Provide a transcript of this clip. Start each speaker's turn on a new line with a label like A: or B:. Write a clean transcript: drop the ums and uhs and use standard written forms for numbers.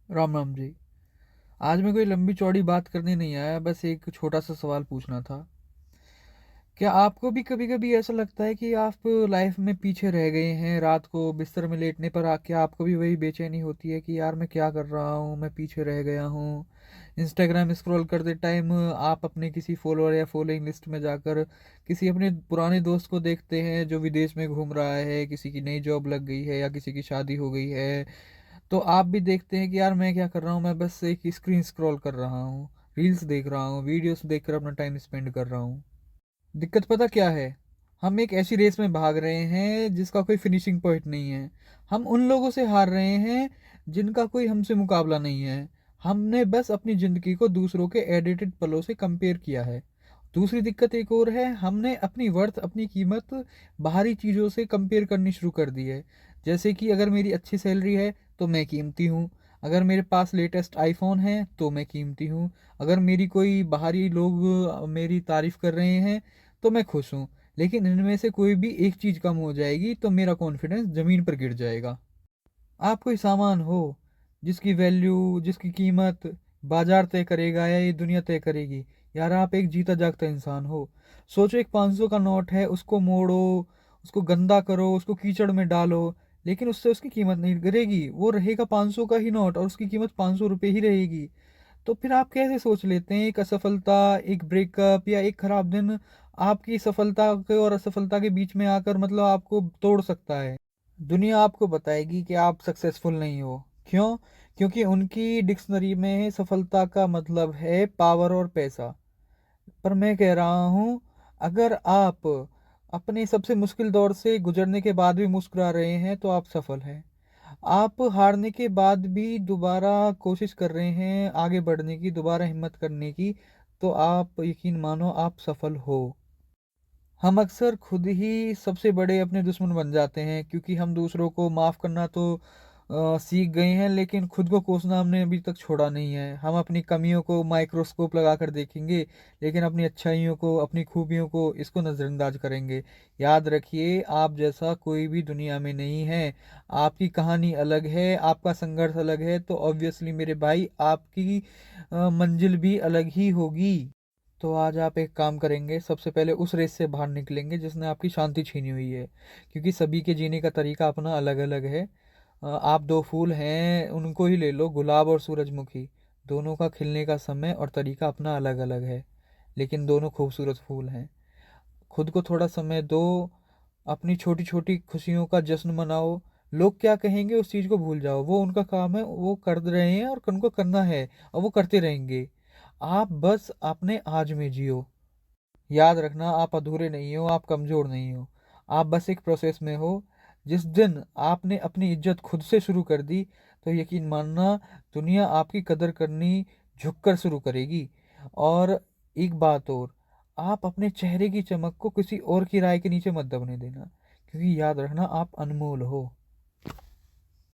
A: राम राम जी। आज मैं कोई लंबी चौड़ी बात करने नहीं आया, बस एक छोटा सा सवाल पूछना था। क्या आपको भी कभी कभी ऐसा लगता है कि आप लाइफ में पीछे रह गए हैं? रात को बिस्तर में लेटने पर आके आपको भी वही बेचैनी होती है कि यार मैं क्या कर रहा हूँ, मैं पीछे रह गया हूँ। इंस्टाग्राम स्क्रॉल करते टाइम आप अपने किसी फॉलोअर या फॉलोइंग लिस्ट में जाकर किसी अपने पुराने दोस्त को देखते हैं जो विदेश में घूम रहा है, किसी की नई जॉब लग गई है या किसी की शादी हो गई है। तो आप भी देखते हैं कि यार मैं क्या कर रहा हूँ, मैं बस एक स्क्रीन स्क्रॉल कर रहा हूँ, रील्स देख रहा हूँ, वीडियोस देखकर अपना टाइम स्पेंड कर रहा हूँ। दिक्कत पता क्या है? हम एक ऐसी रेस में भाग रहे हैं जिसका कोई फिनिशिंग पॉइंट नहीं है। हम उन लोगों से हार रहे हैं जिनका कोई हमसे मुकाबला नहीं है। हमने बस अपनी ज़िंदगी को दूसरों के एडिटेड पलों से कंपेयर किया है। दूसरी दिक्कत एक और है, हमने अपनी वर्थ, अपनी कीमत बाहरी चीज़ों से कंपेयर करनी शुरू कर दी है। जैसे कि अगर मेरी अच्छी सैलरी है तो मैं कीमती हूँ, अगर मेरे पास लेटेस्ट आईफोन है तो मैं कीमती हूँ, अगर मेरी कोई बाहरी लोग मेरी तारीफ़ कर रहे हैं तो मैं खुश हूँ। लेकिन इनमें से कोई भी एक चीज़ कम हो जाएगी तो मेरा कॉन्फिडेंस ज़मीन पर गिर जाएगा। आप कोई सामान हो जिसकी वैल्यू, जिसकी कीमत बाजार तय करेगा या ये दुनिया तय करेगी? यार आप एक जीता जागता इंसान हो। सोचो, एक 500 का नोट है, उसको मोड़ो, उसको गंदा करो, उसको कीचड़ में डालो, लेकिन उससे उसकी कीमत नहीं गिरेगी, वो रहेगा 500 का ही नोट और उसकी कीमत 500 रुपये ही रहेगी। तो फिर आप कैसे सोच लेते हैं एक असफलता, एक ब्रेकअप या एक खराब दिन आपकी सफलता के और असफलता के बीच में आकर मतलब आपको तोड़ सकता है? दुनिया आपको बताएगी कि आप सक्सेसफुल नहीं हो। क्यों? क्योंकि उनकी डिक्शनरी में सफलता का मतलब है पावर और पैसा। पर मैं कह रहा हूँ, अगर आप अपने सबसे मुश्किल दौर से गुजरने के बाद भी मुस्कुरा रहे हैं तो आप सफल हैं। आप हारने के बाद भी दोबारा कोशिश कर रहे हैं आगे बढ़ने की, दोबारा हिम्मत करने की, तो आप यकीन मानो आप सफल हो। हम अक्सर खुद ही सबसे बड़े अपने दुश्मन बन जाते हैं क्योंकि हम दूसरों को माफ़ करना तो सीख गए हैं, लेकिन खुद को कोसना हमने अभी तक छोड़ा नहीं है। हम अपनी कमियों को माइक्रोस्कोप लगाकर देखेंगे, लेकिन अपनी अच्छाइयों को, अपनी खूबियों को, इसको नज़रअंदाज करेंगे। याद रखिए, आप जैसा कोई भी दुनिया में नहीं है। आपकी कहानी अलग है, आपका संघर्ष अलग है, तो ऑब्वियसली मेरे भाई आपकी मंजिल भी अलग ही होगी। तो आज आप एक काम करेंगे, सबसे पहले उस रेस से बाहर निकलेंगे जिसने आपकी शांति छीनी हुई है, क्योंकि सभी के जीने का तरीका अपना अलग अलग है। आप दो फूल हैं, उनको ही ले लो, गुलाब और सूरजमुखी। दोनों का खिलने का समय और तरीका अपना अलग अलग है, लेकिन दोनों खूबसूरत फूल हैं। खुद को थोड़ा समय दो, अपनी छोटी छोटी खुशियों का जश्न मनाओ। लोग क्या कहेंगे उस चीज़ को भूल जाओ, वो उनका काम है, वो कर रहे हैं और उनको करना है और वो करते रहेंगे। आप बस अपने आज में जियो। याद रखना, आप अधूरे नहीं हो, आप कमज़ोर नहीं हो। आप बस एक प्रोसेस में हो। जिस दिन आपने अपनी इज्जत खुद से शुरू कर दी, तो यकीन मानना, दुनिया आपकी कदर करनी झुककर शुरू करेगी। और एक बात और, आप अपने चेहरे की चमक को किसी और की राय के नीचे मत दबने देना, क्योंकि याद रखना आप अनमोल हो।